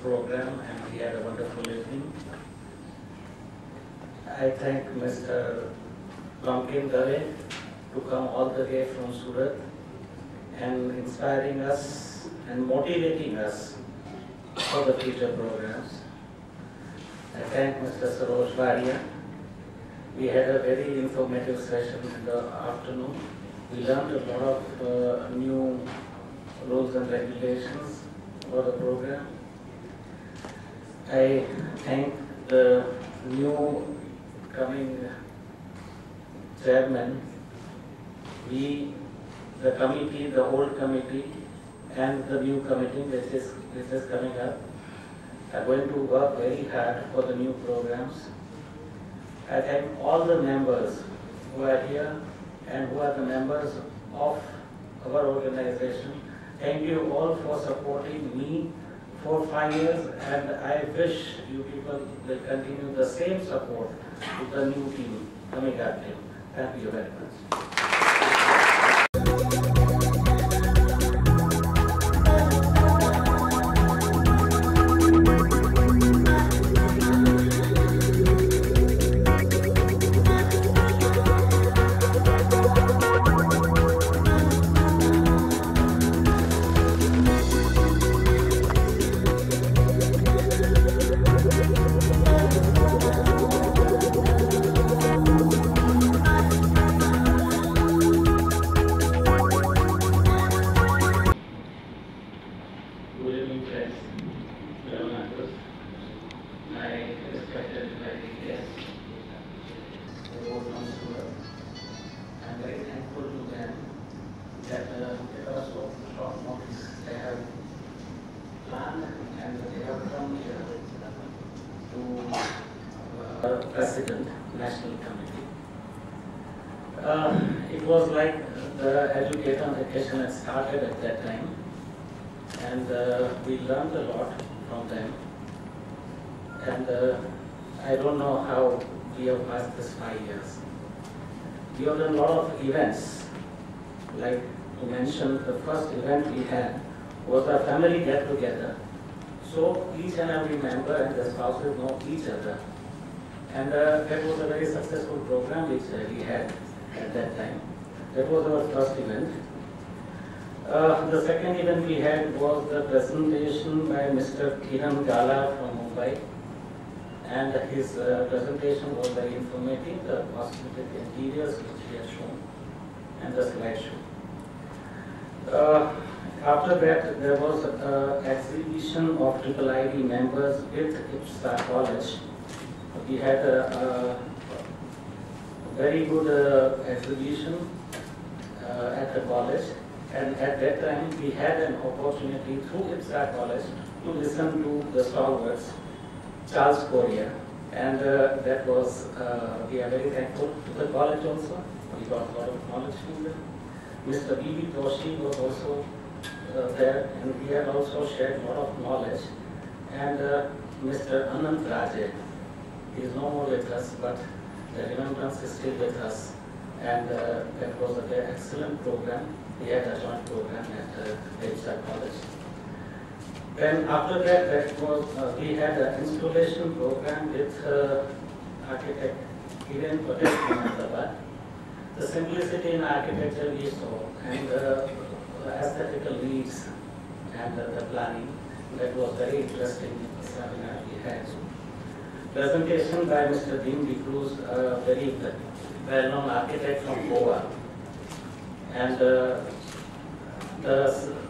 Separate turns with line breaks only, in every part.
program and we had a wonderful evening. I thank Mr. Ramkin Dave to come all the way from Surat and inspiring us and motivating us for the future programs. I thank Mr. Saroj Varia. We had a very informative session in the afternoon. We learned a lot of new rules and regulations for the program. I thank the new coming chairman. We, the committee, the old committee, and the new committee which is coming up, are going to work very hard for the new programs. I thank all the members who are here and who are the members of our organization. Thank you all for supporting me for 5 years, and I wish you people will continue the same support to the new team, coming up team. Thank you very much. President, National Committee. It was like the education had started at that time, and we learned a lot from them. And I don't know how we have passed this 5 years. We have done a lot of events. Like to mention, the first event we had was a family get-together. So each and every member and the spouses know each other. And that was a very successful program which we had at that time. That was our first event. The second event we had was the presentation by Mr. Kiran Gala from Mumbai. And his presentation was very informative, the cosmetic interiors which he has shown, and the slideshow. After that, there was an exhibition of IIIT members with IPSA College. We had a very good exhibition at the college, and at that time we had an opportunity through IPSA College to listen to the stalwarts, Charles Correa, and that was, we are very thankful to the college also. We got a lot of knowledge from them. Mr. B.B. Doshi was also there, and he had also shared a lot of knowledge. And Mr. Anant Raje, he is no more with us, but the remembrance is still with us. And that was a very excellent program. We had a joint program at IPSA College. Then after that, we had an installation program with architect Hiren Patel from Ahmedabad. The simplicity in architecture we saw, and the aesthetical needs and the planning, that was very interesting seminar we had. Presentation by Mr. Dean De Cruz, a very well-known architect from Goa. And the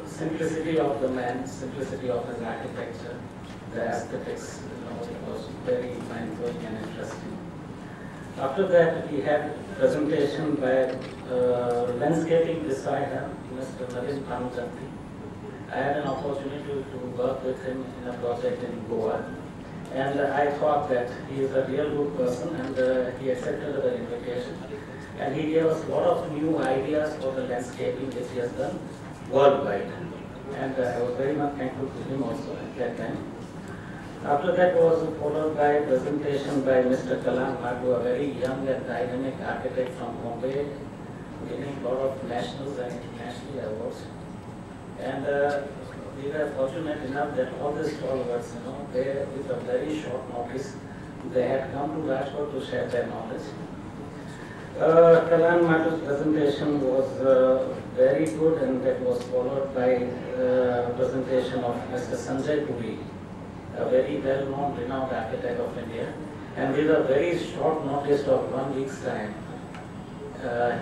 simplicity of the man, simplicity of his architecture, the aesthetics, it was very mind-blowing and interesting. After that, we had presentation by landscaping designer, Mr. Navin Panujanti. I had an opportunity to work with him in a project in Goa, and I thought that he is a real good person, and he accepted the invitation. And he gave us a lot of new ideas for the landscaping which he has done worldwide. And I was very much thankful to him also at that time. After that was followed by a presentation by Mr. Kalam Madhu, a very young and dynamic architect from Bombay, winning a lot of national and international awards. And we were fortunate enough that all the stalwarts, they, with a very short notice, they had come to Rajkot to share their knowledge. Kalyan Matu's presentation was very good, and that was followed by presentation of Mr. Sanjay Puri, a very well-known, renowned architect of India. And with a very short notice of 1 week's time,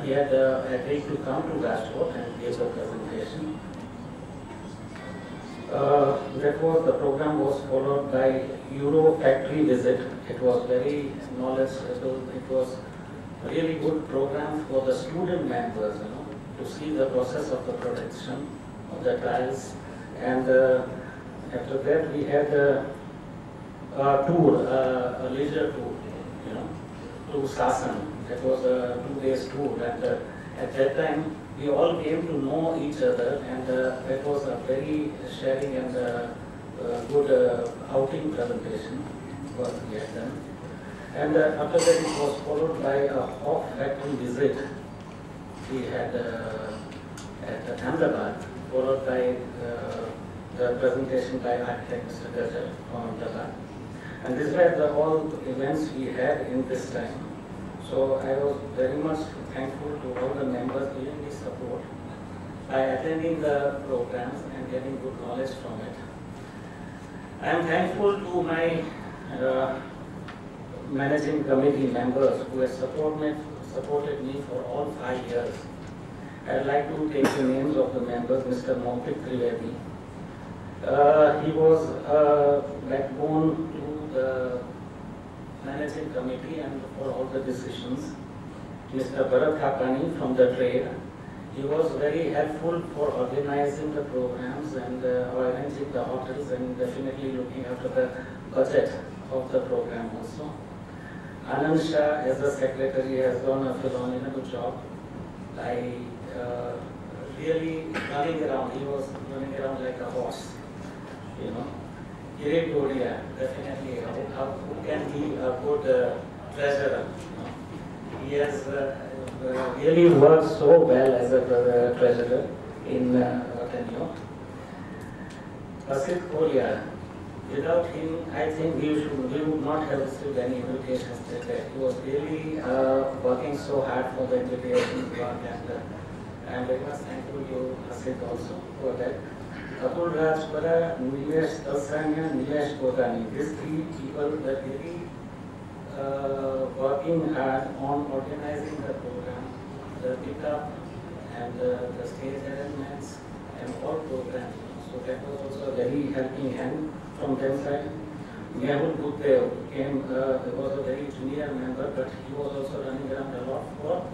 he had agreed to come to Rajkot and give a presentation. The program was followed by Euro factory visit. It was very knowledgeable. It was a really good program for the student members, to see the process of the production of the tiles. And after that, we had a tour, a leisure tour, to Sasan. That was a 2 days tour, and at that time we all came to know each other, and it was a very sharing and good outing presentation what we had done. And after that it was followed by a hawk factory visit we had at Ahmedabad, followed by the presentation by architect Mr. Gajal from Ahmedabad. And these were the all events we had in this time. So I was very much thankful to all the members giving me support by attending the programs and getting good knowledge from it. I am thankful to my managing committee members who have supported me for all 5 years. I'd like to take the names of the members. Mr. Mautik Trivedi. He was a backbone to the managing committee and for all the decisions. Mr. Bharat Khapani from the trade. He was very helpful for organizing the programs and arranging the hotels and definitely looking after the budget of the program also. Anand Shah as a secretary has done a phenomenal job. I really running around, he was running around like a horse, Kirit Dodia, definitely, who can be a good treasurer. He has really worked so well as a treasurer in Tenio. Asit Kolia, without him, I think we would not have received any invitations today. He was really working so hard for the invitations work, and I am very much thankful to Asit also for that. Atul Rajpara, Nilesh Talsania, Nilesh Kodani. These 3 people were really working hard on organizing the program, the pickup and the stage arrangements and all programs. So that was also a very helping hand from their side. Mehul Bhutdev was a very junior member, but he was also running around a lot for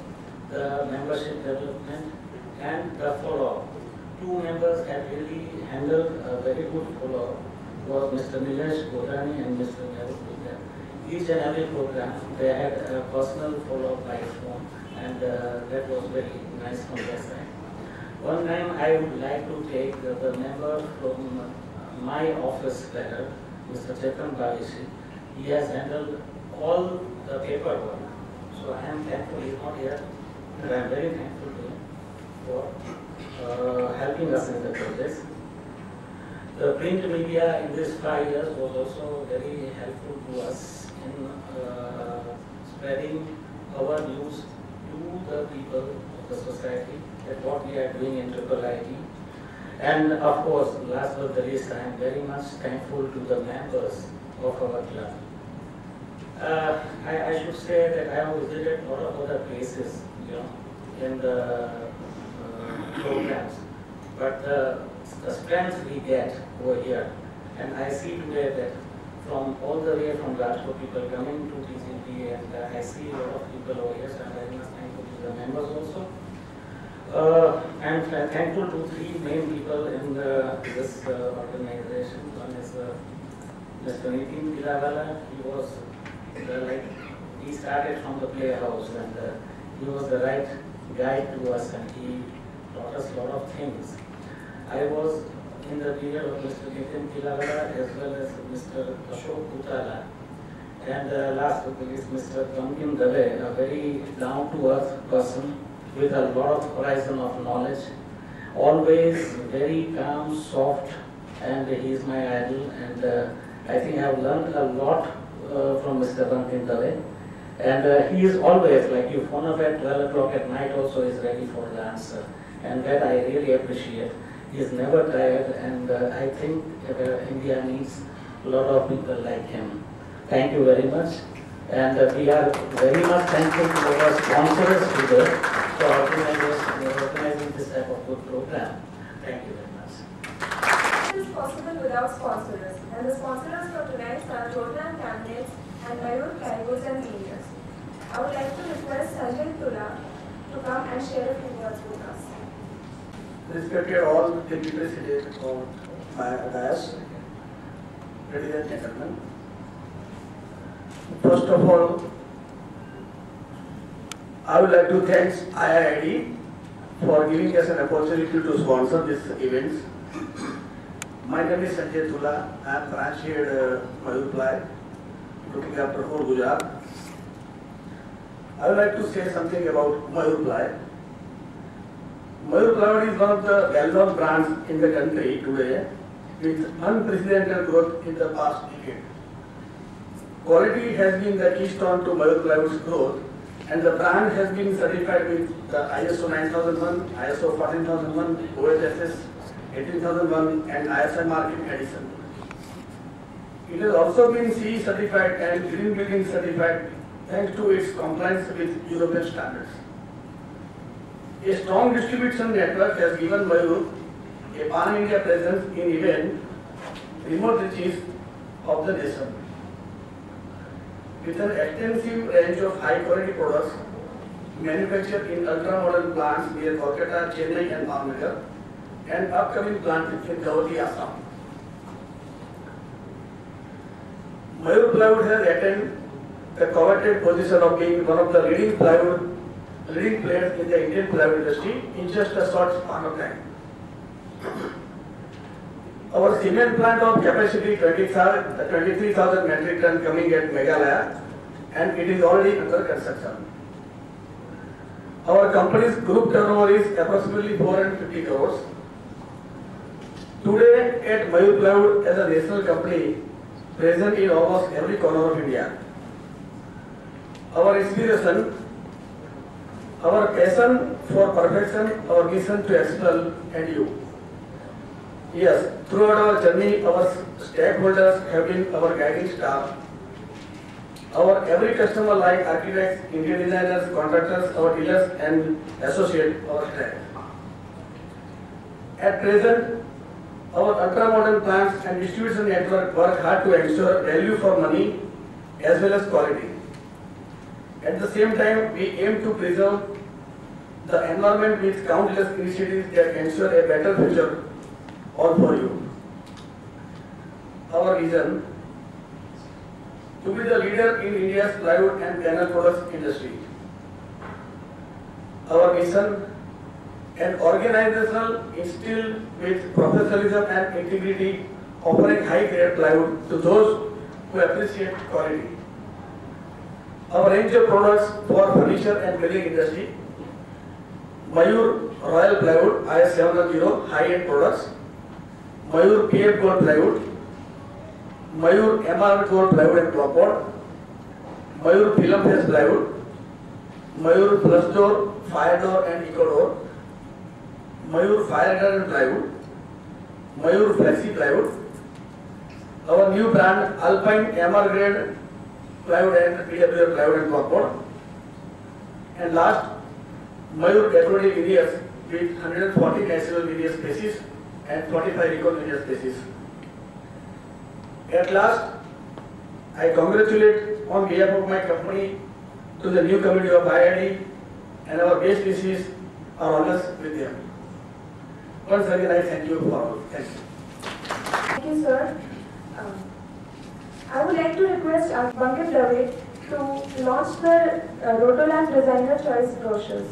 the membership development and the follow-up. 2 members had really handled a very good follow-up. Was Mr. Nilesh Kodani and Mr. Mehul Bhutdev. Each and every program, they had a personal follow-up by phone, and that was very nice from their side. One time I would like to take the member from my office letter, Mr. Chetan Bavishi. He has handled all the paperwork. So I am thankful he is not here, and I am very thankful to him for helping us in the process. The print media in these 5 years was also very helpful to us in spreading our news to the people of the society that what we are doing in IIIT. And of course, last but the least, I am very much thankful to the members of our club. I should say that I have visited a lot of other places, in the programs, but the strength we get over here, and I see today that from all the way from Rajkot people coming to TGP, and I see a lot of people over here, so I am very much thankful to the members also. I am thankful to 3 main people in this organization. One is Mr. Nitin Pilawala. He was he started from the playhouse, and he was the right guide to us, and he taught us a lot of things. I was in the period of Mr. Nitin Pilawala as well as Mr. Ashok Bhutala, and last but not least Mr. Bankim Dave, a very down-to-earth person with a lot of horizon of knowledge, always very calm, soft, and he is my idol, and I think I have learned a lot from Mr. Bankim Dave. And he is always, like, you phone up at 12 o'clock at night also is ready for the answer, and that I really appreciate. He is never tired, and I think India needs a lot of people like him. Thank you very much. And we are very much thankful to our sponsors today for organizing this type of good program. Thank you very much.
It is possible without sponsors, and the sponsors for tonight are Jordan Candidates and Mayur Caribous and Leaders. I would like to request Sanjay Tula to come and share a few words with us.
Respected all the people seated on my dais, ladies and gentlemen. First of all, I would like to thank IIID for giving us an opportunity to sponsor this event. My name is Sanjay Tula. I am branch head Mayur Ply, looking after whole Gujarat. I would like to say something about Mayur Ply. Mayur Plywood is one of the well-known brands in the country today with unprecedented growth in the past decade. Quality has been the keystone to Mayur Plywood's growth, and the brand has been certified with the ISO 9001, ISO 14001, OHSS 18001 and ISI marking edition. It has also been CE certified and Green Building certified thanks to its compliance with European standards. A strong distribution network has given Mayur a pan-India presence in even remote reaches of the nation. With an extensive range of high-quality products manufactured in ultra-modern plants near Kolkata, Chennai and Bangladesh, and upcoming plant in Guwahati, Assam. Mayur Plywood has attained the coveted position of being one of the leading players in the Indian plywood industry in just a short span of time. Our cement plant of capacity 23,000 metric ton coming at Meghalaya, and it is already under construction. Our company's group turnover is approximately 450 crores. Today at Mayur Plywood as a national company present in almost every corner of India. Our inspiration, our passion for perfection, our mission to excel, and you. Yes, throughout our journey, our stakeholders have been our guiding star. Our every customer like architects, interior designers, contractors, our dealers and associates, our staff. At present, our ultra-modern plants and distribution network work hard to ensure value for money as well as quality. At the same time, we aim to preserve the environment with countless initiatives that ensure a better future all for you. Our vision: to be the leader in India's plywood and panel products industry. Our mission: an organizational instilled with professionalism and integrity, offering high-grade plywood to those who appreciate quality. Our range of products for furniture and building industry: Mayur Royal Plywood IS 710 high-end products, Mayur PF Gold Plywood, Mayur MR Gold Plywood and Blockboard, Mayur Film Face Plywood, Mayur Plus Door, Fire Door and Eco Door, Mayur Fire Garden Plywood, Mayur Flexi Plywood, our new brand Alpine MR Grade Plywood and PWR Plywood and Blockboard, and last Mayur Decorative Veneers with 140 natural veneer species and 45 recall veneer species. At last, I congratulate on behalf of my company to the new committee of IID, and our best wishes are always with them. Once again, I thank you for all. Thank you.
Thank you, sir. I would like to request Bankim Dave to launch the Rotoland Designer Choice brochures.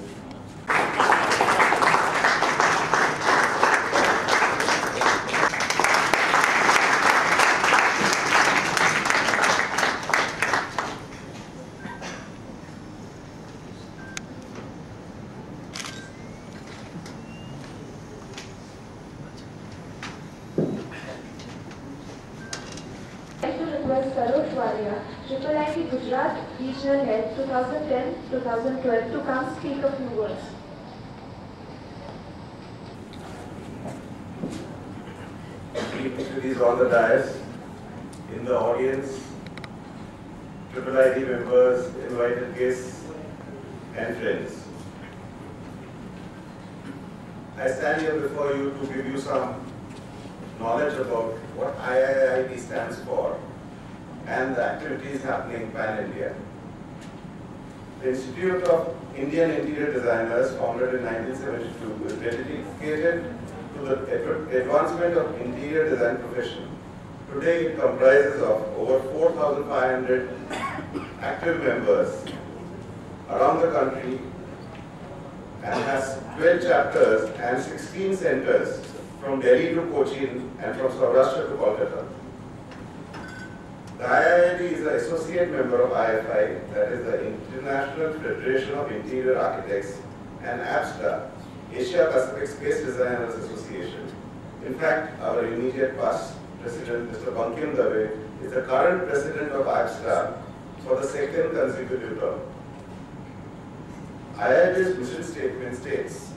Dr. Sarosh Walia, IIIT Gujarat Regional Head 2010-2012 to come speak a few words.
Dignitaries on the dais, in the audience, IIIT members, invited guests, and friends. I stand here before you to give you some knowledge about what IIIT stands for and the activities happening pan-India. The Institute of Indian Interior Designers, founded in 1972, is dedicated to the advancement of interior design profession. Today it comprises of over 4,500 active members around the country and has 12 chapters and 16 centers from Delhi to Cochin and from Saurashtra to Kolkata. The IIIT is an associate member of IFI, that is the International Federation of Interior Architects, and APSTA, Asia Pacific Space Designers Association. In fact, our immediate past president, Mr. Bankim Dave, is the current president of APSTA for the second consecutive term. IIT's mission statement states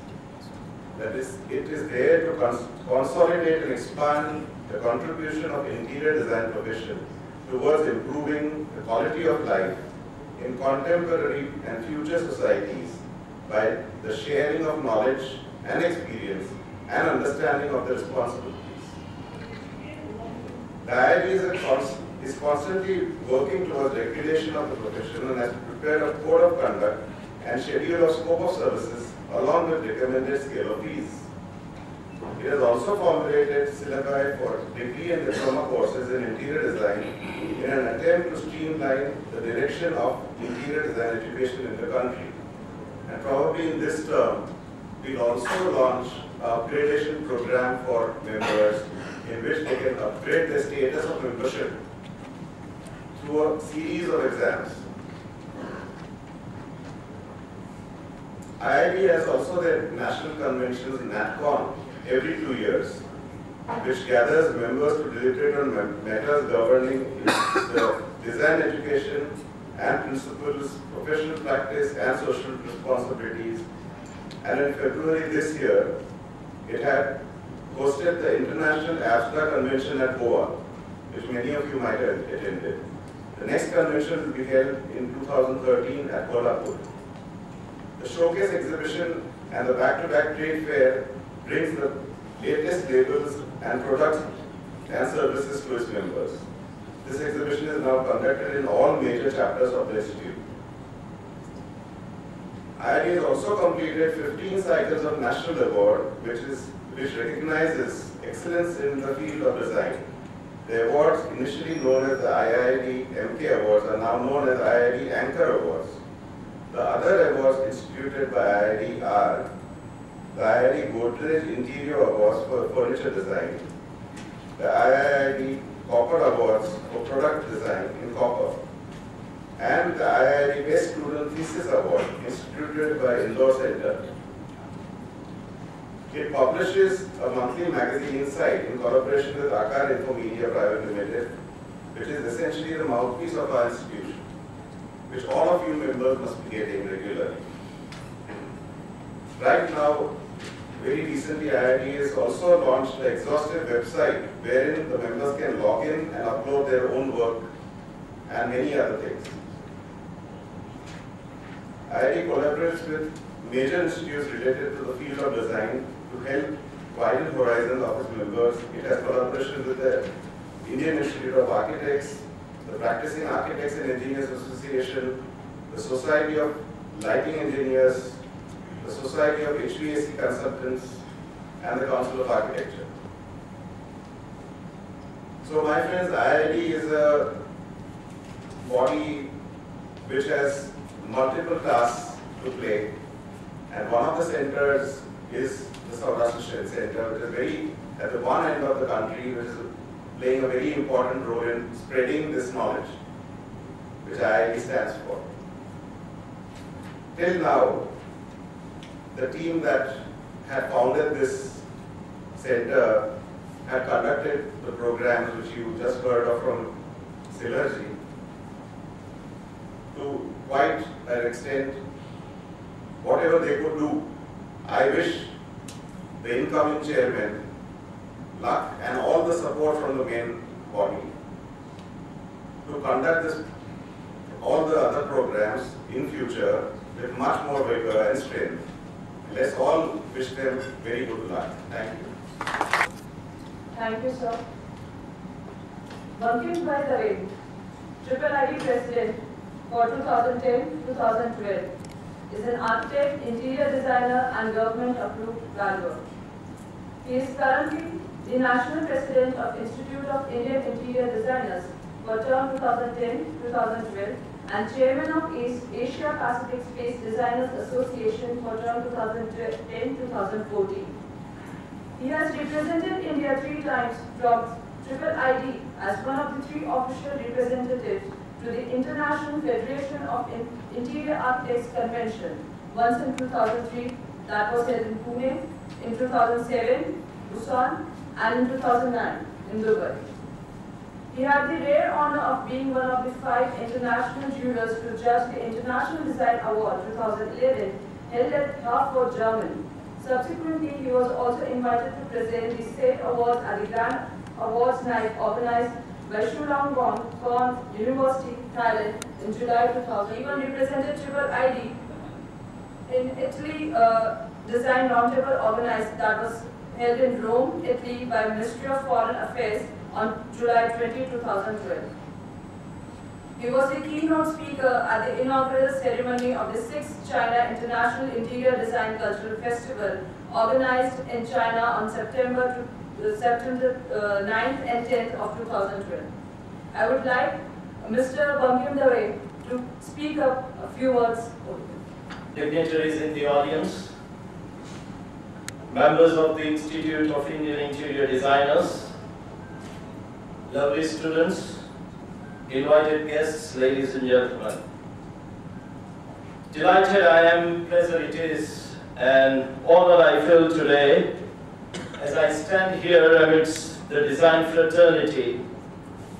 that it is there to consolidate and expand the contribution of interior design profession towards improving the quality of life in contemporary and future societies by the sharing of knowledge and experience and understanding of the responsibilities. The IIT is constantly working towards regulation of the profession and has prepared a code of conduct and schedule of scope of services along with recommended scale of fees. It has also formulated syllabi for degree and diploma courses in interior design in an attempt to streamline the direction of interior design education in the country. And probably in this term, we'll also launch an upgradation program for members in which they can upgrade their status of membership through a series of exams. IIT has also their national conventions, NatCon, every 2 years, which gathers members to deliberate on matters governing the design education and principles, professional practice and social responsibilities. And in February this year, it had hosted the International APSTA Convention at Goa, which many of you might have attended. The next convention will be held in 2013 at Kolhapur. The showcase exhibition and the back-to-back trade fair brings the latest labels and products and services to its members. This exhibition is now conducted in all major chapters of the institute. IIT has also completed 15 cycles of national award, which recognizes excellence in the field of design. The awards, initially known as the IIT MK Awards, are now known as IIT Anchor Awards. The other awards instituted by IIT are the IIT Godrej Interior Awards for Furniture Design, the IIT Copper Awards for Product Design in Copper, and the IIT Best Student Thesis Award instituted by Indore Center. It publishes a monthly magazine, Insight, in collaboration with Akar Infomedia Private Limited, which is essentially the mouthpiece of our institution, which all of you members must be getting regularly. Right now, very recently, IIT has also launched an exhaustive website wherein the members can log in and upload their own work and many other things. IIT collaborates with major institutes related to the field of design to help widen horizons of its members. It has collaboration with the Indian Institute of Architects, the Practicing Architects and Engineers Association, the Society of Lighting Engineers, the Society of HVAC Consultants, and the Council of Architecture. So my friends, IIT is a body which has multiple tasks to play, and one of the centers is the Saurashtra Center, which is very at the one end of the country, which is playing a very important role in spreading this knowledge, which IIT stands for. Till now, the team that had founded this center had conducted the programs which you just heard of from synergy to quite an extent. Whatever they could do, I wish the incoming chairman luck and all the support from the main body to conduct all the other programs in future with much more vigor and strength. Let's all wish them very good luck. Thank you.
Thank you, sir. Bankim Bhai Dave, IIIT President for 2010-2012, is an architect, interior designer and government approved valuer. He is currently the National President of Institute of Indian Interior Designers for term 2010-2012 and Chairman of Asia Pacific Space Designers Association for term 2010-2014. He has represented India 3 times from IIIT as one of the 3 official representatives to the International Federation of Interior Architects Convention, once in 2003, that was held in Pune, in 2007, Busan, and in 2009, in Dubai. He had the rare honor of being one of the 5 international jurors to judge the International Design Award 2011 held at Hartford, Germany. Subsequently, he was also invited to present the state awards at the Grand Awards Night organized by Chulalongkorn University, Thailand in July 2000. He even represented IIIT in Italy Design Roundtable organized that was held in Rome, Italy by Ministry of Foreign Affairs on July 20, 2012. He was the keynote speaker at the inaugural ceremony of the 6th China International Interior Design Cultural Festival organized in China on September 9th and 10th of 2012. I would like Mr. Bankim Dave to speak up a few words.
Dignitaries in the audience, members of the Institute of Indian Interior Designers, lovely students, invited guests, ladies and gentlemen. Delighted I am, pleasure it is, and honor I feel today as I stand here amidst the design fraternity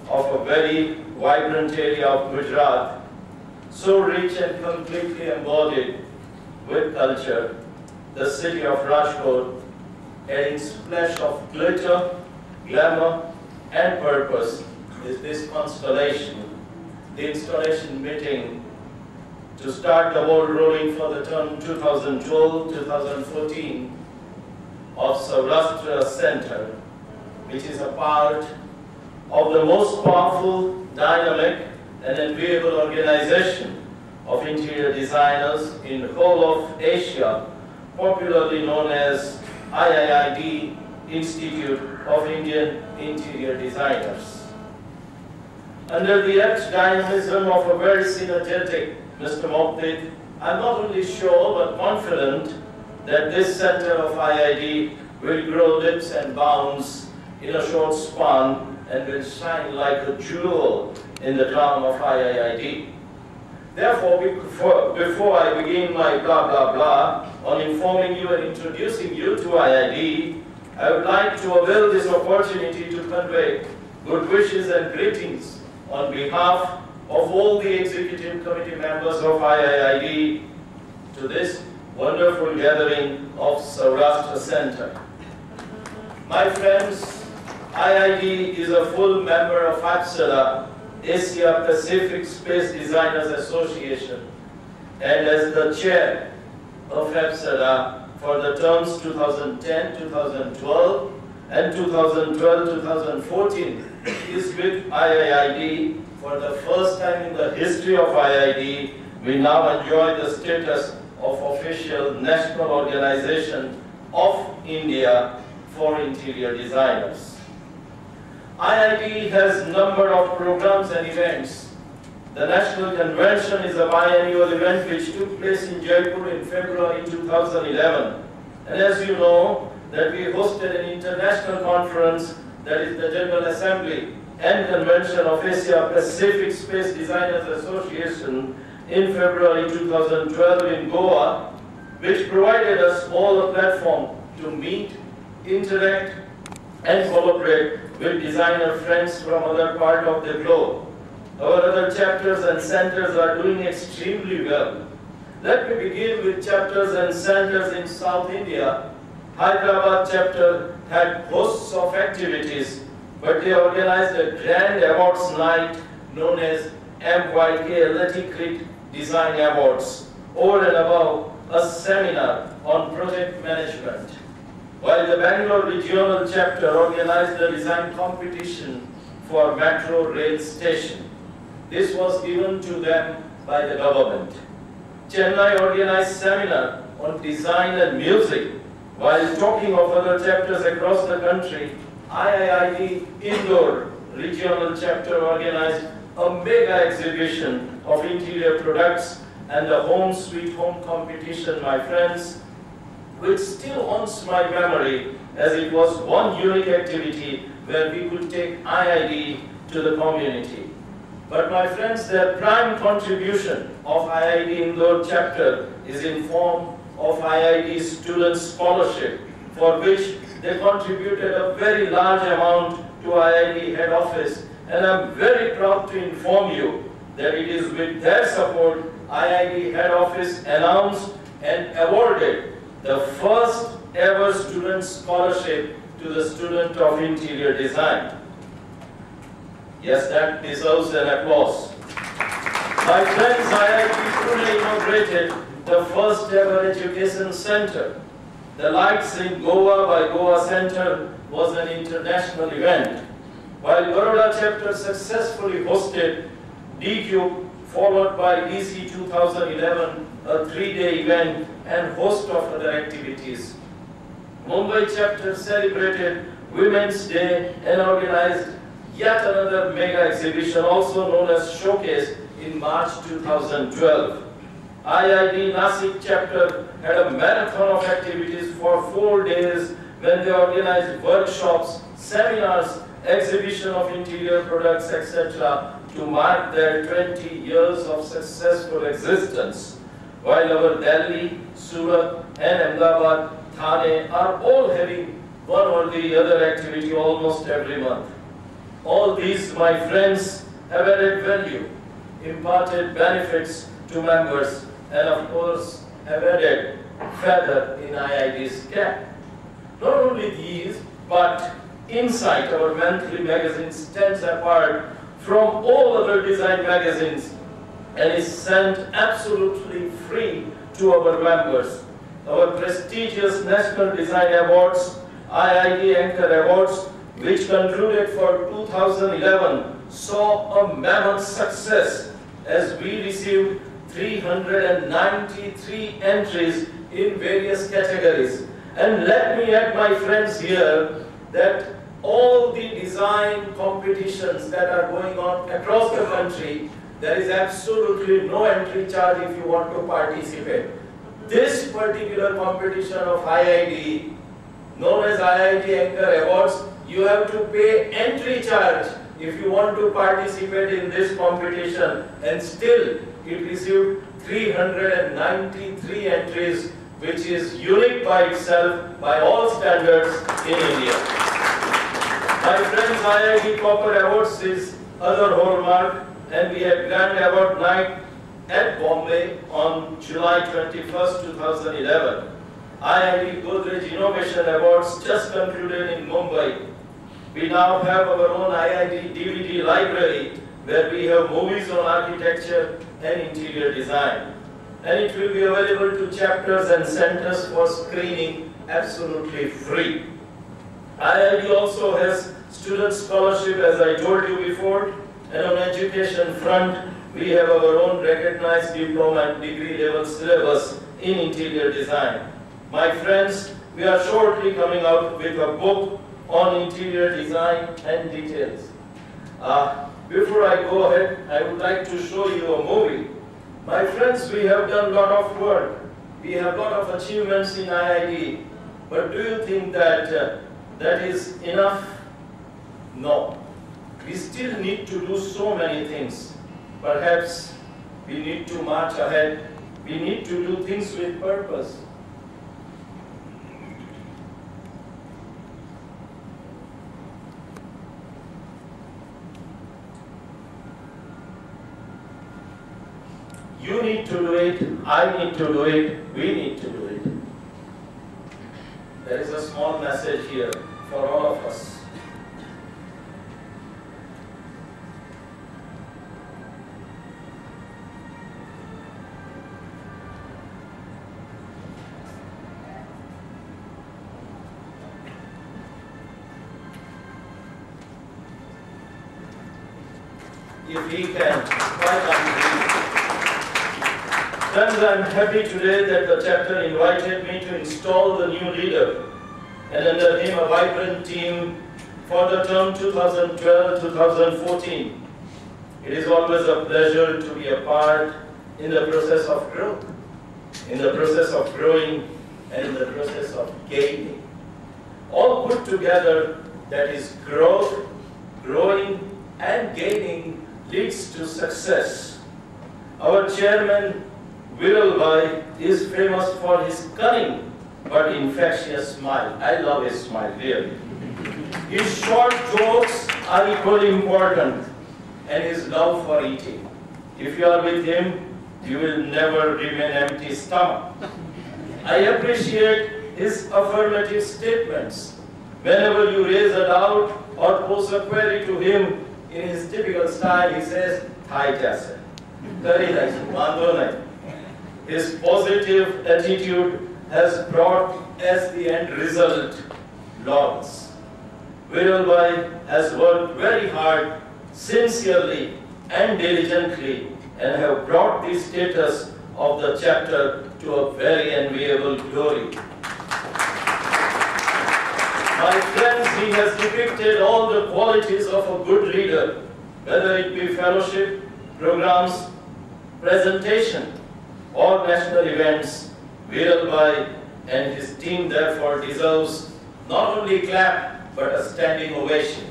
of a very vibrant area of Gujarat, so rich and completely embodied with culture, the city of Rajkot, adding splash of glitter, glamour, and purpose is this constellation, the installation meeting to start the ball rolling for the term 2012-2014 of Saurashtra Center, which is a part of the most powerful, dynamic, and enviable organization of interior designers in the whole of Asia, popularly known as IIID, Institute of Indian Interior Designers. Under the apt dynamism of a very synergetic Mr. Moktik, I'm not only sure but confident that this center of IID will grow leaps and bounds in a short span and will shine like a jewel in the crown of IIID. Therefore, before I begin my blah blah blah on informing you and introducing you to IID, I would like to avail this opportunity to convey good wishes and greetings on behalf of all the executive committee members of IIID to this wonderful gathering of Saurashtra Center. My friends, IID is a full member of APSARA, Asia Pacific Space Designers Association, and as the chair of APSARA for the terms 2010-2012 and 2012-2014 is with IIID. For the first time in the history of IID, we now enjoy the status of official national organization of India for interior designers. IID has a number of programs and events. The National Convention is a biannual event which took place in Jaipur in February 2011. And as you know, that we hosted an international conference, that is the General Assembly and Convention of Asia Pacific Space Designers Association in February 2012 in Goa, which provided us all a platform to meet, interact, and collaborate with designer friends from other parts of the globe. Our other chapters and centers are doing extremely well. Let me begin with chapters and centers in South India. Hyderabad chapter had hosts of activities, but they organized a grand awards night known as MYK Athletic Design Awards, over and above a seminar on project management. While the Bangalore Regional Chapter organized a design competition for metro rail station. This was given to them by the government. Chennai organized seminar on design and music. While talking of other chapters across the country, IIIT Indore Regional Chapter organized a mega exhibition of interior products and the Home Sweet Home competition, my friends, which still haunts my memory as it was one unique activity where we could take IIT to the community. But my friends, their prime contribution of IIT Indore chapter is in form of IIT student scholarship, for which they contributed a very large amount to IIT head office, and I'm very proud to inform you that it is with their support IIT head office announced and awarded the first ever student scholarship to the student of interior design. Yes, that deserves an applause. My friends, IIT Pune inaugurated the first ever education center. The Lights in Goa by Goa Center was an international event. While Baroda chapter successfully hosted DCube, followed by DC 2011, a 3-day event and host of other activities. Mumbai chapter celebrated Women's Day and organized yet another mega exhibition, also known as Showcase, in March 2012. IIT Nasik chapter had a marathon of activities for 4 days when they organized workshops, seminars, exhibition of interior products, etc. to mark their 20 years of successful existence. While our Delhi, Surat and Ahmedabad, Thane are all having one or the other activity almost every month. All these, my friends, have added value, imparted benefits to members, and of course have added feather in IIT's cap. Not only these, but Insight, our monthly magazine, stands apart from all other design magazines and is sent absolutely free to our members. Our prestigious National Design Awards, IIT Anchor Awards, which concluded for 2011, saw a mammoth success as we received 393 entries in various categories. And let me add, my friends, here that all the design competitions that are going on across the country, there is absolutely no entry charge if you want to participate. This particular competition of IIT, known as IIT Anchor Awards, you have to pay entry charge if you want to participate in this competition, and still it received 393 entries, which is unique by itself by all standards in India. My friends, IIT Copper Awards is other hallmark, and we had Grand Award Night at Bombay on July 21st, 2011. IIT Godrej Innovation Awards just concluded in Mumbai. We now have our own IIT DVD library where we have movies on architecture and interior design. And it will be available to chapters and centers for screening absolutely free. IIT also has student scholarship, as I told you before, and on education front, we have our own recognized diploma and degree level syllabus in interior design. My friends, we are shortly coming out with a book on interior design and details. Before I go ahead, I would like to show you a movie. My friends, we have done a lot of work. We have a lot of achievements in IIT. But do you think that that is enough? No. We still need to do so many things. Perhaps we need to march ahead. We need to do things with purpose. need to do it, I need to do it, we need to do it. There is a small message here for all of us. If he can, why can't we? Friends, I'm happy today that the chapter invited me to install the new leader and under him a vibrant team for the term 2012-2014. It is always a pleasure to be a part in the process of growth, in the process of growing, and in the process of gaining. All put together, that is growth, growing, and gaining leads to success. Our chairman, Viral Bhai, is famous for his cunning but infectious smile. I love his smile, really. His short jokes are equally important, and his love for eating. If you are with him, you will never remain empty stomach. I appreciate his affirmative statements. Whenever you raise a doubt or pose a query to him, in his typical style, he says, "Thai jaise." Very nice, wando nahi. His positive attitude has brought as the end result laurels. Viral Bhai has worked very hard, sincerely and diligently, and have brought the status of the chapter to a very enviable glory. My friends, he has depicted all the qualities of a good leader, whether it be fellowship, programs, presentation, or national events. Viral Bhai and his team therefore deserves not only clap, but a standing ovation.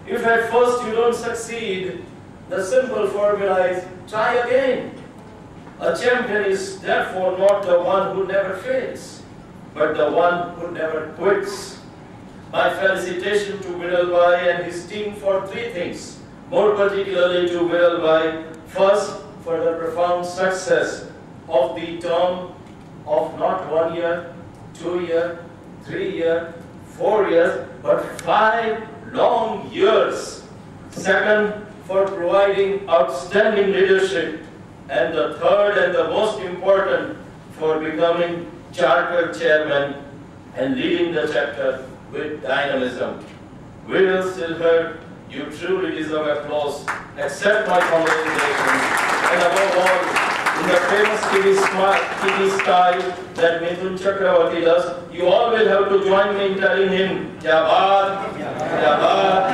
If at first you don't succeed, the simple formula is try again. A champion is therefore not the one who never fails, but the one who never quits. My felicitation to Viral Bhai and his team for three things, more particularly to Viral Bhai. First, for the profound success of the term of not 1 year, 2 year, 3 year, 4 years, but 5 long years. Second, for providing outstanding leadership. And the third and the most important, for becoming charter chairman and leading the chapter with dynamism. Viral Silhar, you truly deserve applause. Accept my congratulations. And above all, in the famous TV style that Mithun Chakravarti does, you all will have to join me in telling him, "Kya baat, kya baat,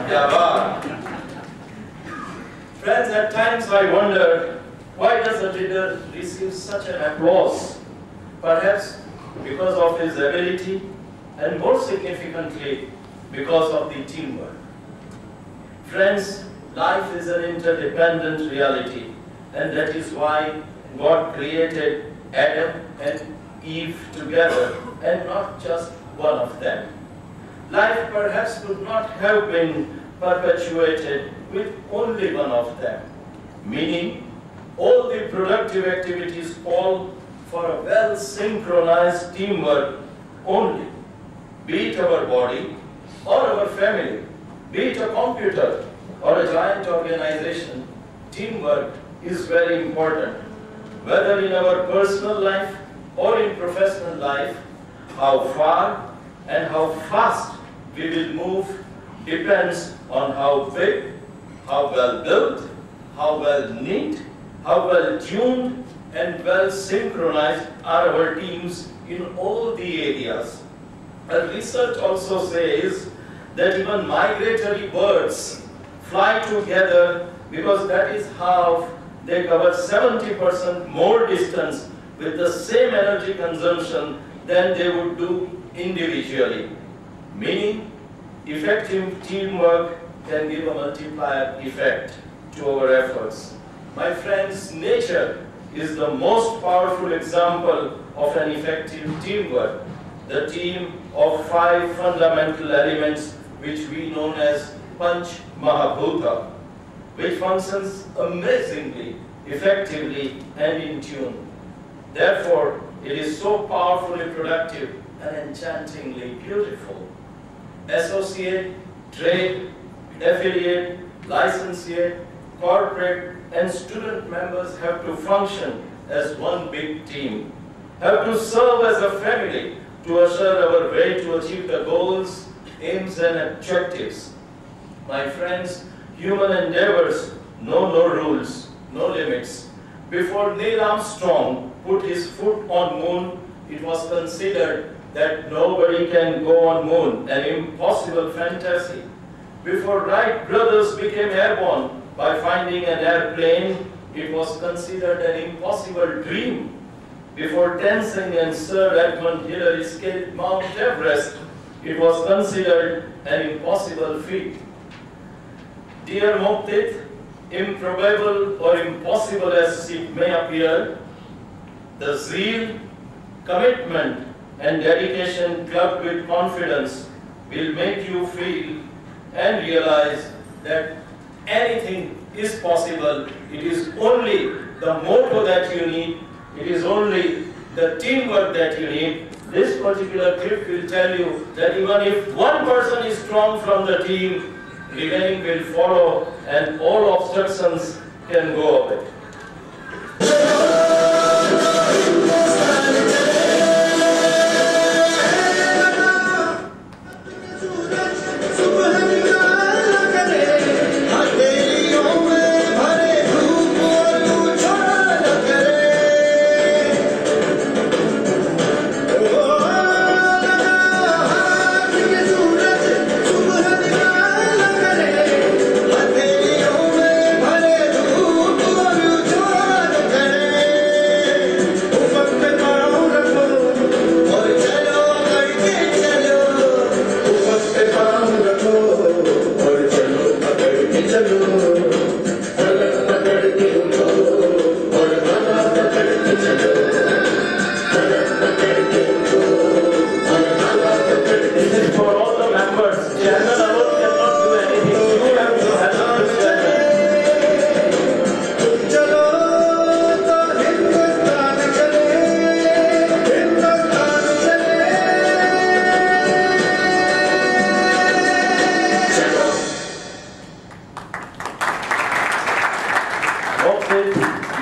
kya baat." Friends, at times I wonder, why does a leader receive such an applause? Perhaps because of his ability, and more significantly, because of the teamwork. Friends, life is an interdependent reality, and that is why God created Adam and Eve together, and not just one of them. Life perhaps could not have been perpetuated with only one of them, meaning all the productive activities call for a well-synchronized teamwork only. Be it our body or our family, be it a computer or a giant organization, teamwork is very important. Whether in our personal life or in professional life, how far and how fast we will move depends on how big, how well built, how well knit, how well tuned and well synchronized are our teams in all the areas. Research also says that even migratory birds fly together because that is how they cover 70% more distance with the same energy consumption than they would do individually. Meaning, effective teamwork can give a multiplier effect to our efforts. My friends, nature is the most powerful example of an effective teamwork. The team of 5 fundamental elements which we know as Panch Mahabhuta, which functions amazingly, effectively, and in tune. Therefore, it is so powerfully productive and enchantingly beautiful. Associate, trade, affiliate, licentiate, corporate, and student members have to function as one big team, have to serve as a family to assure our way to achieve the goals, aims, and objectives. My friends, human endeavors know no rules, no limits. Before Neil Armstrong put his foot on moon, it was considered that nobody can go on moon, an impossible fantasy. Before Wright brothers became airborne by finding an airplane, it was considered an impossible dream. Before Tenzing and Sir Edmund Hillary scaled Mount Everest, it was considered an impossible feat. Dear Muktit, improbable or impossible as it may appear, the zeal, commitment, and dedication clubbed with confidence will make you feel and realize that anything is possible. It is only the motto that you need. It is only the teamwork that you need. This particular clip will tell you that even if one person is strong from the team, remaining will follow and all obstructions can go away.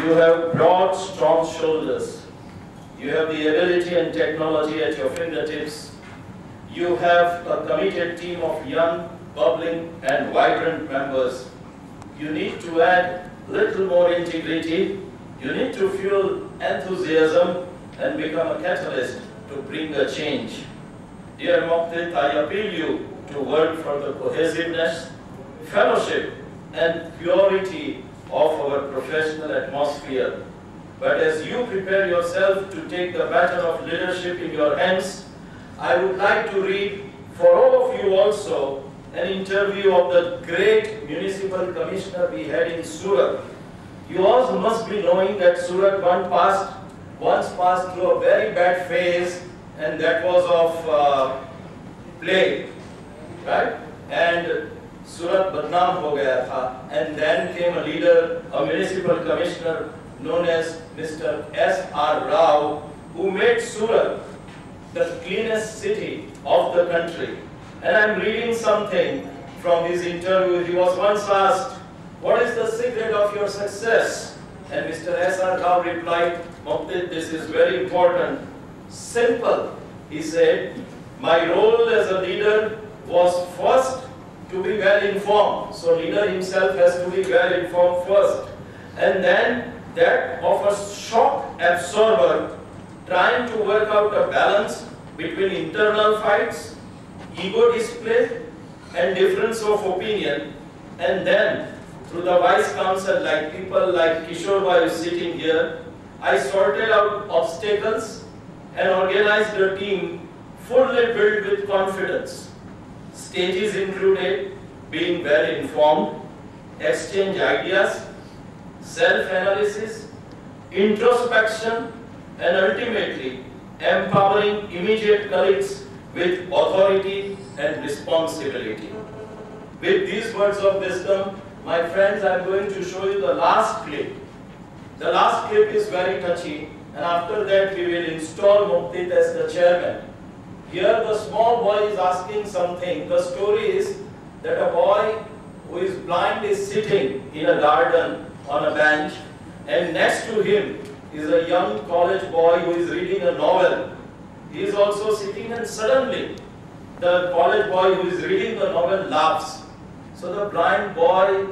You have broad, strong shoulders. You have the ability and technology at your fingertips. You have a committed team of young, bubbling, and vibrant members. You need to add little more integrity. You need to fuel enthusiasm and become a catalyst to bring a change. Dear Muktit, I appeal you to work for the cohesiveness, fellowship, and purity of our professional atmosphere. But as you prepare yourself to take the baton of leadership in your hands, I would like to read for all of you also an interview of the great municipal commissioner we had in Surat. You all must be knowing that Surat once passed through a very bad phase, and that was of plague, right? And Surat badnaam ho gaya tha, and then came a leader, a municipal commissioner known as Mr. S.R. Rao, who made Surat the cleanest city of the country. And I'm reading something from his interview. He was once asked, "What is the secret of your success?" And Mr. S.R. Rao replied, "Muktit, this is very important. Simple." He said, "My role as a leader was first to be well informed." So leader himself has to be well informed first. And then that of a shock absorber, trying to work out a balance between internal fights, ego display, and difference of opinion. And then through the wise counsel, like people like Kishore Bhai sitting here, I sorted out obstacles and organized a team fully built with confidence. Stages included being well informed, exchange ideas, self-analysis, introspection, and ultimately empowering immediate colleagues with authority and responsibility. with these words of wisdom, my friends, I am going to show you the last clip. The last clip is very touchy, and after that we will install Muktit as the chairman. Here the small boy is asking something. The story is that a boy who is blind is sitting in a garden on a bench, and next to him is a young college boy who is reading a novel. He is also sitting, and suddenly the college boy who is reading the novel laughs. So the blind boy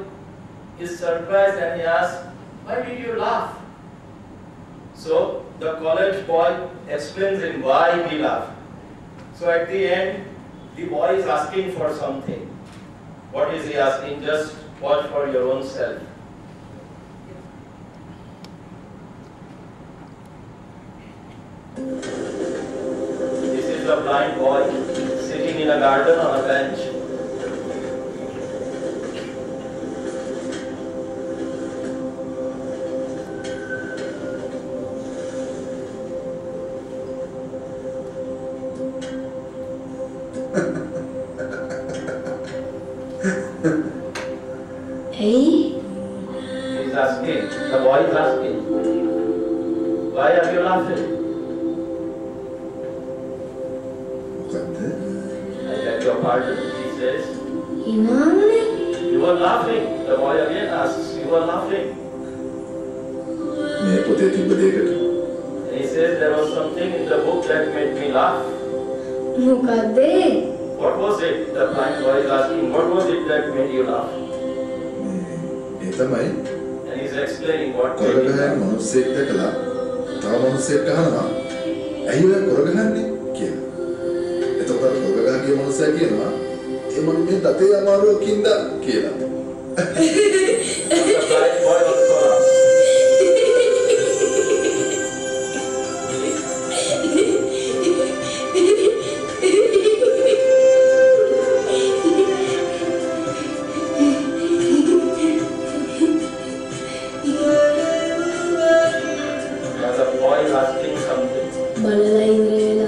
is surprised and he asks, "Why did you laugh?" So the college boy explains him why he laughed. So at the end, the boy is asking for something. What is he asking? Just watch for your own self. This is a blind boy sitting in a garden on a bench.
Hey?
He's asking, the boy is asking, why are you laughing? I beg your pardon, he says. You were laughing. The boy again asks, you were laughing. And he says, there was something in the book that made me laugh. What was it? The blind boy is asking, what was it that made you laugh? And he's explaining what made him laugh. The blind boy also laughs.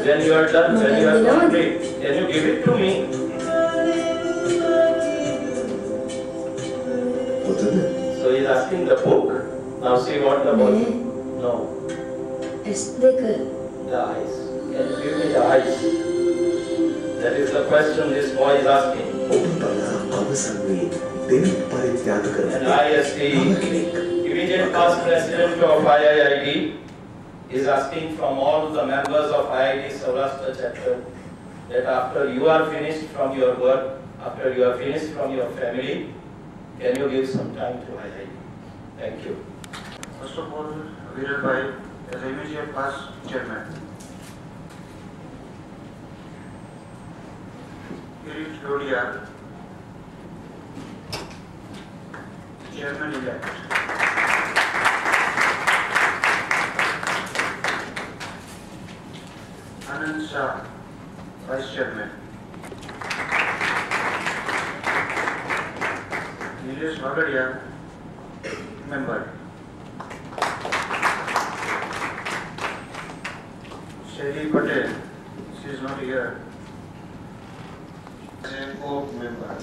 When you are done, when you are complete, can you give it to me? So he is asking the book. Now see what the book. No. The eyes. Can you give me the eyes? That is the question this boy is asking. And I, as the immediate past president of IIID, is asking from all the members of IID Saurashtra chapter that after you are finished from your work, after you are finished from your family, can you give some time to IID? Thank you.
First of all, Viral Bhai, as immediate past chairman. Girish Dodia, chairman-elect. Anand Shah, vice chairman. Nilesh Bhagadia, member. Shaili Patel, she is not here. CFO member.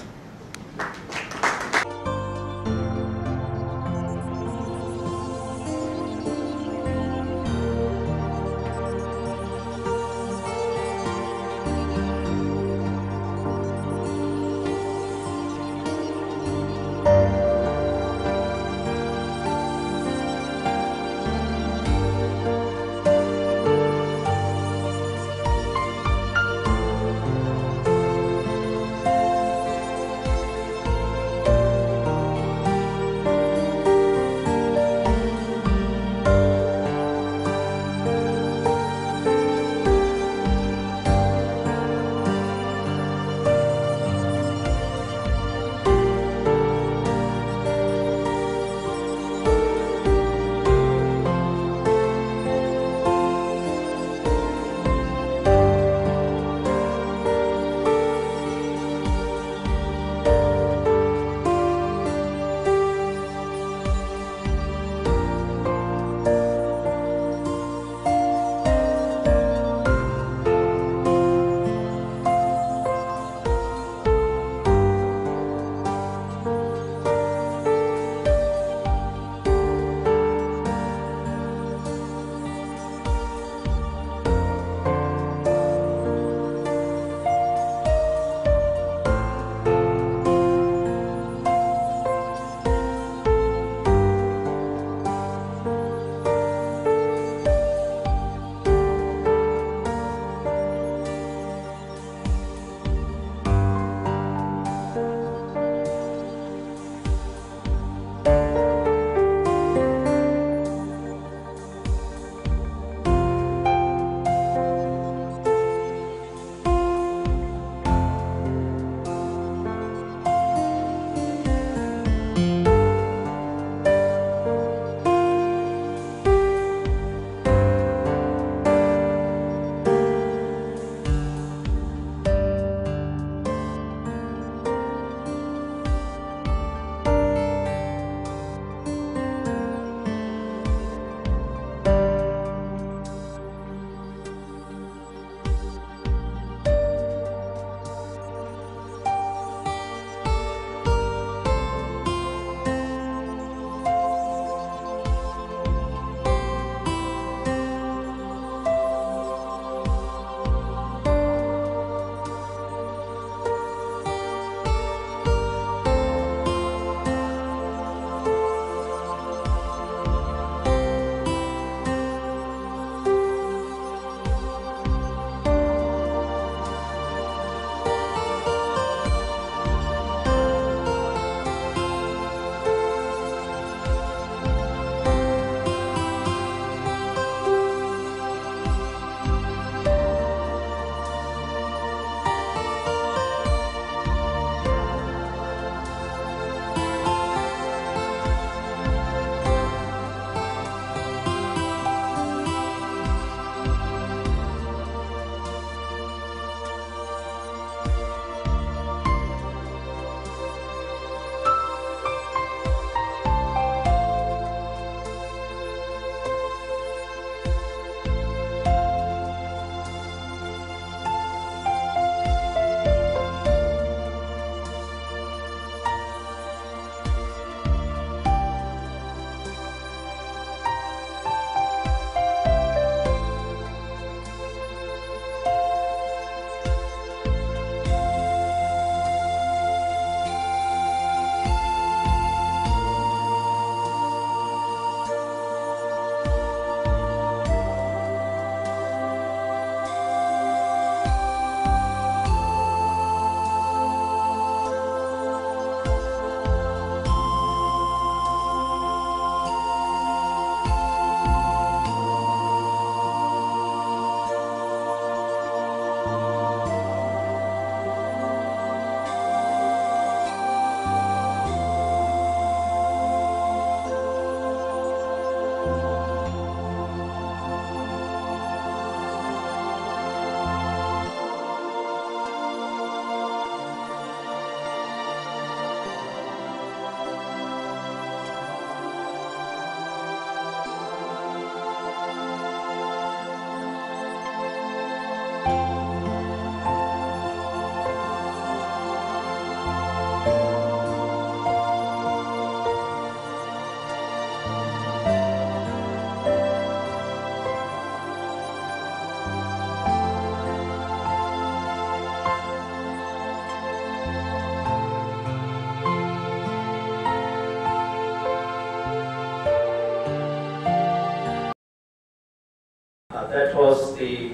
that was the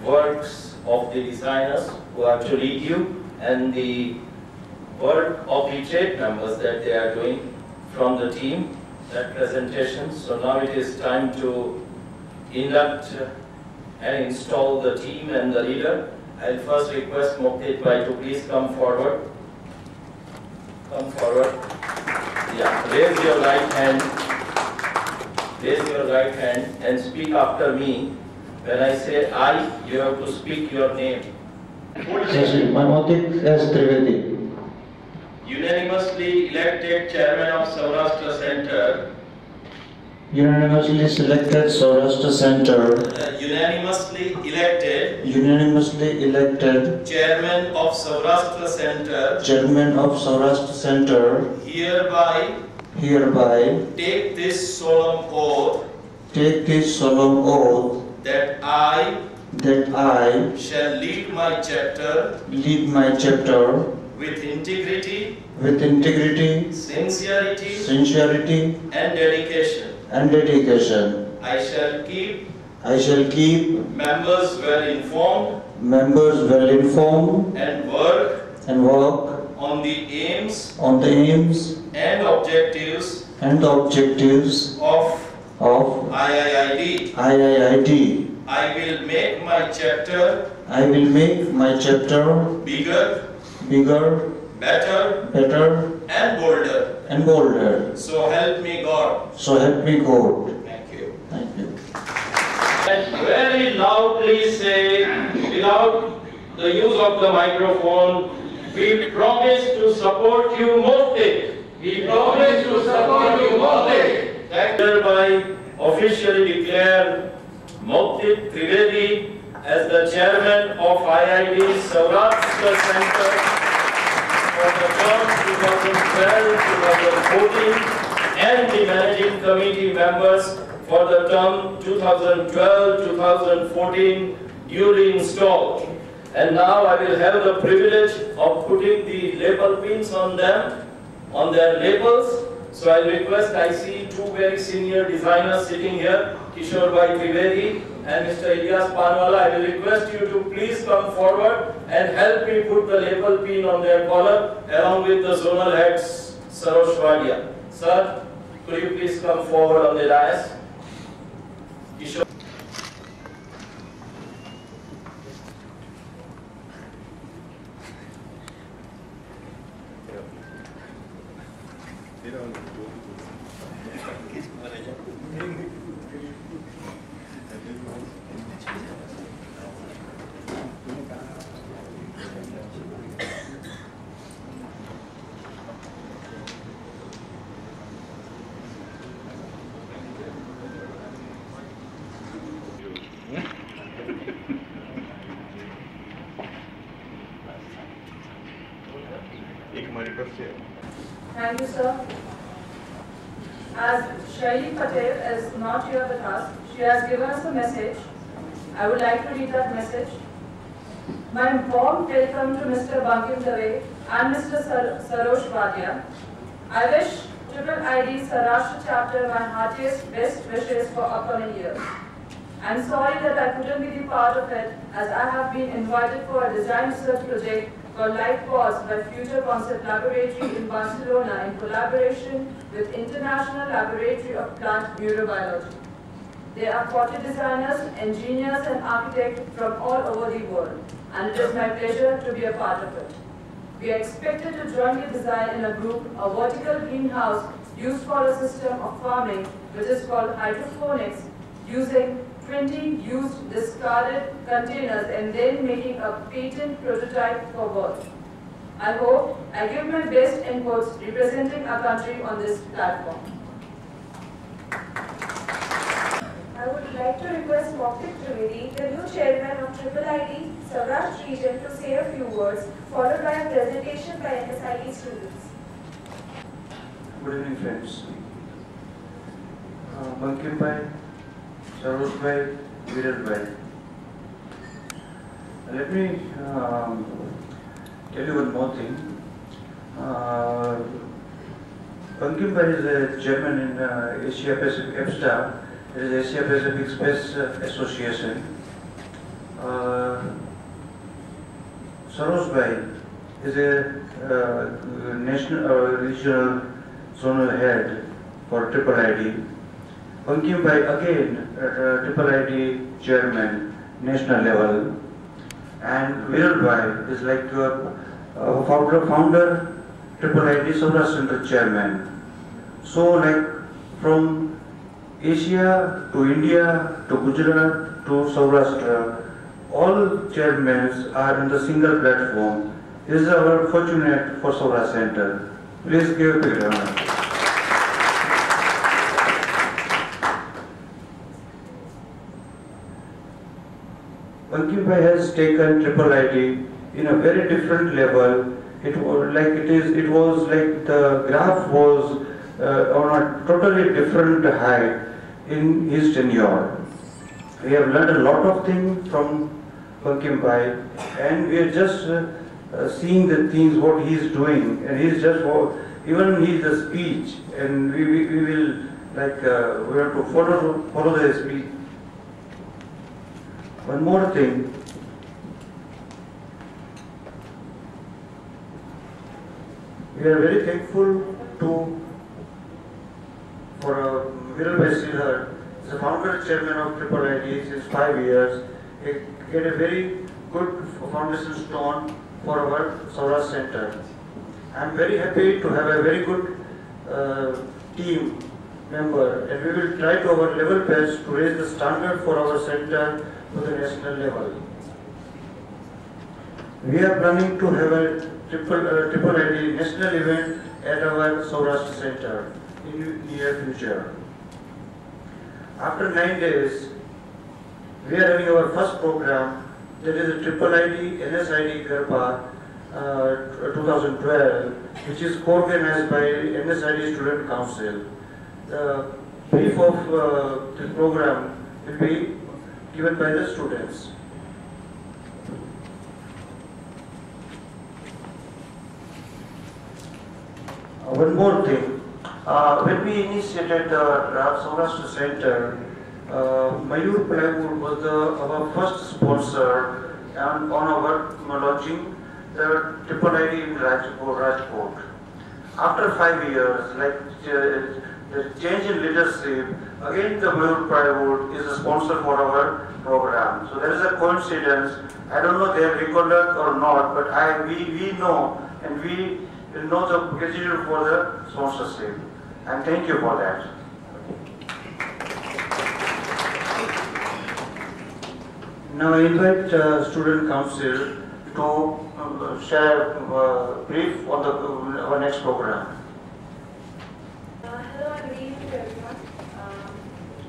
works of the designers who have to lead you, and the work of the trade members that they are doing from the team, that presentation. So now it is time to induct and install the team and the leader. I'll first request Muktit Bhai to please come forward. Come forward. Yeah, raise your right hand. Raise your right hand and speak after me. When I say I, you have to speak your name.
Muktit S. Trivedi.
Unanimously elected chairman of Saurashtra Center.
Unanimously selected Saurashtra Center.
Unanimously elected.
Unanimously elected
Chairman of Saurashtra Center.
Chairman of Saurashtra Center.
Hereby take this solemn oath.
Take this solemn oath
That I shall lead my chapter.
Lead my chapter
With integrity.
With integrity.
Sincerity.
Sincerity.
And dedication.
And dedication.
I shall keep
Members
well informed.
Members well informed.
And work
On the aims. And objectives. Of IIID. I will make my chapter. Bigger. Better. And bolder. So help me God. Thank you. And very loudly say, without the use of the microphone, we promise to support you, Muktit. Hereby officially declare Muktit Trivedi as the chairman of IID Saurashtra Center for the term 2012-2014 and the managing committee members for the term 2012-2014 duly installed. And now I will have the privilege of putting the label pins on them, on their labels. So I request, I see two very senior designers sitting here, Kishore Bhai Trivedi and Mr. Ilyas Panwala. I will request you to please come forward and help me put the label pin on their collar along with the zonal heads, Sarosh Wadia. Sir, could you please come forward on the dais? Kishore.
Thank you, sir. As Shaili Patel is not here with us, she has given us a message. I would like to read that message. My warm welcome to Mr. Bankim Dave and Mr. Sarosh Wadia. I wish IIID Saurashtra chapter my heartiest best wishes for upcoming years. I'm sorry that I couldn't be the part of it, as I have been invited for a design research project called Light Pause by Future Concept Laboratory in Barcelona in collaboration with International Laboratory of Plant Neurobiology. There are 40 designers, engineers and architects from all over the world, and it is my pleasure to be a part of it. We are expected to jointly design in a group a vertical greenhouse used for a system of farming which is called hydroponics, using 20 used discarded containers and then making a patent prototype for work. I hope I give my best inputs representing our country on this platform.
I would like to request Muktit Trivedi, the new chairman of IIID Saurashtra region, to say a few words, followed by a presentation by MSID students.
Good evening, friends. Bankim Bhai, Sarosh Bhai, Viral Bhai. Let me tell you one more thing. Bankim Bhai is a chairman in Asia Pacific EFSTA, it is Asia Pacific Space Association. Sarosh Bhai is a national or regional zonal head for Triple ID. Bankim Bhai again Triple ID chairman, national level. And Viral Bhai is like founder Triple ID Saurashtra Center chairman. So like from Asia to India to Gujarat to Saurashtra, all chairmen are in the single platform. This is our fortunate for Saurashtra Center. Please give a big round. Bankim Bhai has taken Triple ID in a very different level. It was like the graph was on a totally different height in his tenure. We have learned a lot of things from Bankim Bhai, and we are just seeing the things what he is doing, and he's just even his speech, and we will like we have to follow the speech. One more thing. We are very thankful for Viral Bhai Silhar, the founder chairman of Triple ID since 5 years. He get a very good foundation stone for our Saurashtra Center. I am very happy to have a very good team member, and we will try to our level best to raise the standard for our center to the national level. We are planning to have a Triple ID national event at our Saurashtra Center in the near future. After 9 days, we are having our first program, that is a Triple ID NSID Garba 2012, which is co-organized by NSID Student Council. The brief of the program will be given by the students. One more thing. When we initiated the Saurashtra Center, Mayur Plywood was our first sponsor on our launching the Triple ID in Rajkot. After 5 years, like the change in leadership, again the Mayur Plywood is a sponsor for our program. So there is a coincidence. I don't know they have recorded or not, but we know, and we know the gratitude for the sponsorship. And thank you for that. Now I invite Student Council to share a brief on our next program.
Hello and good evening to everyone.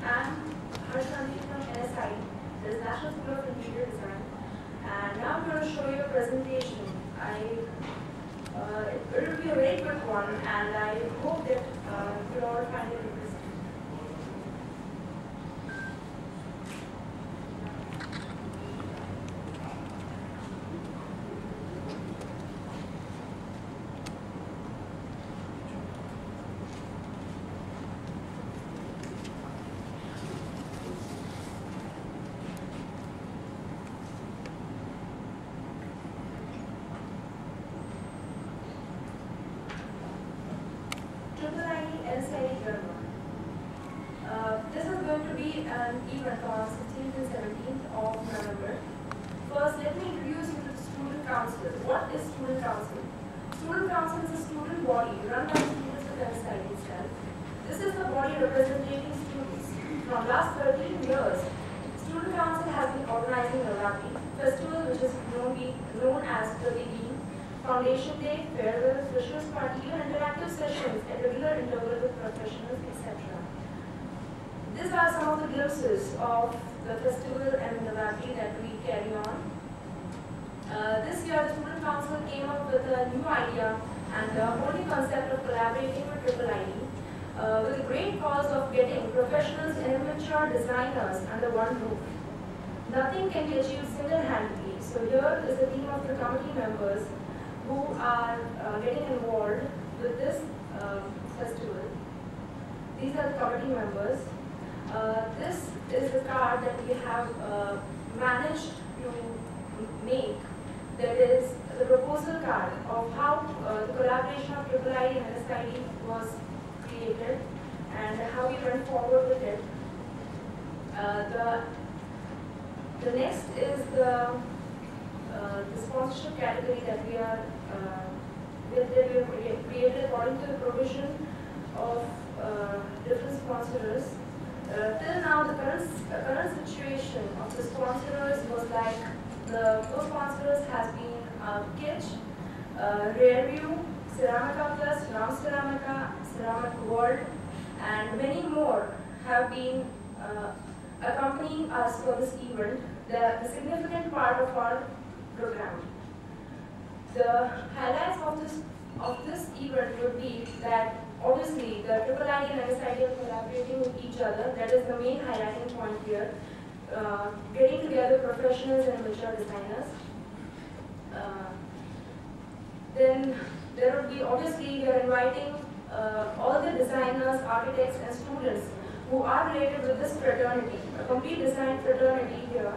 I'm Harshandi from NSI, that is National School of Interior Design, and now I'm going to show you a presentation. It will be a very quick one, and I hope that you'll all find it interesting. This is going to be an event on 16th and 17th of November. First, let me introduce you to the Student Council. What is Student Council? Student Council is a student body run by students of NSI itself. This is the body representing students. From last 13 years, Student Council has been organizing Navratri festival, which is known as Pratideen, Foundation Day, farewell, freshers party, even interactive sessions at regular intervals with professionals, etc. These are some of the glimpses of the festival and Navratri that we carry on. This year, the Student Council came up with a new idea and the holy concept of collaborating with Triple ID with the great cause of getting professionals and amateur designers under one roof. Nothing can be achieved single-handedly. So here is the team of the committee members who are getting involved with this festival. These are the committee members. This is the card that we have managed to make. That is the proposal card of how the collaboration of IIIT and NSID was created and how we went forward with it. The next is the sponsorship category that we are created according to the provision of different sponsors. Till now, the current situation of the sponsors was like the co-sponsors has been Kitsch, Rearview, Ceramica Plus, Ram Ceramica, Ceramic World, and many more have been accompanying us for this event, the significant part of our program. The highlights of this event would be that obviously the IIIT and NSID are collaborating with each other. That is the main highlighting point here. Getting together professionals and mature designers. Then there would be, obviously, we are inviting all the designers, architects, and students who are related with this fraternity, a complete design fraternity here.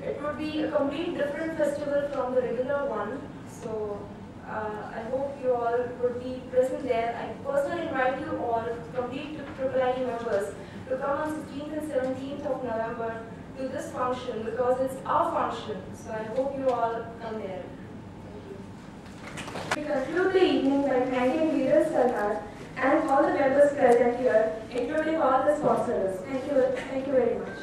It would be a complete different festival from the regular one. So I hope you all would be present there. I personally invite you all, complete IIIT members, to come on 16th and 17th of November to this function because it's our function. So I hope you all come there. We conclude the evening by thanking Veeral Sarkar and all the members present here, including all the sponsors. Thank you very much.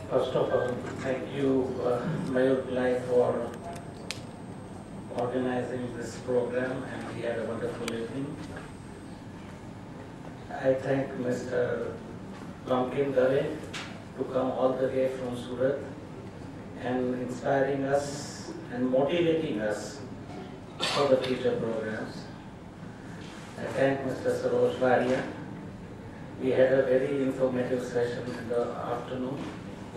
First of all, thank you, Mayur Pillai, for organizing this program, and we had a wonderful evening. I thank Mr. Ramkin Dare to come all the way from Surat and inspiring us and motivating us for the future programs. I thank Mr. Saroj Varia. We had a very informative session in the afternoon.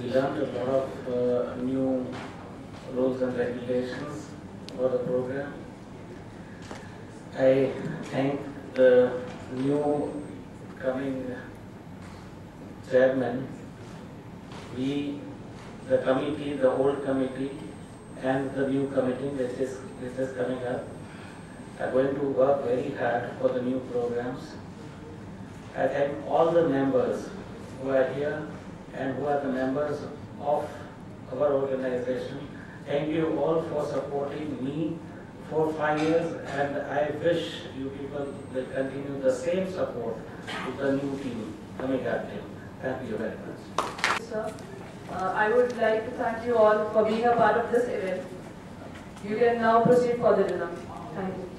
We learned a lot of new rules and regulations for the program. I thank the new coming chairman. We, the committee, the old committee, and the new committee which is coming up, are going to work very hard for the new programs. I thank all the members who are here and who are the members of our organization. Thank you all for supporting me for 5 years, and I wish you people will continue the same support with the new team coming up here. Thank you very much.
Sir, I would like to thank you all for being a part of this event. You can now proceed for the dinner. Thank you.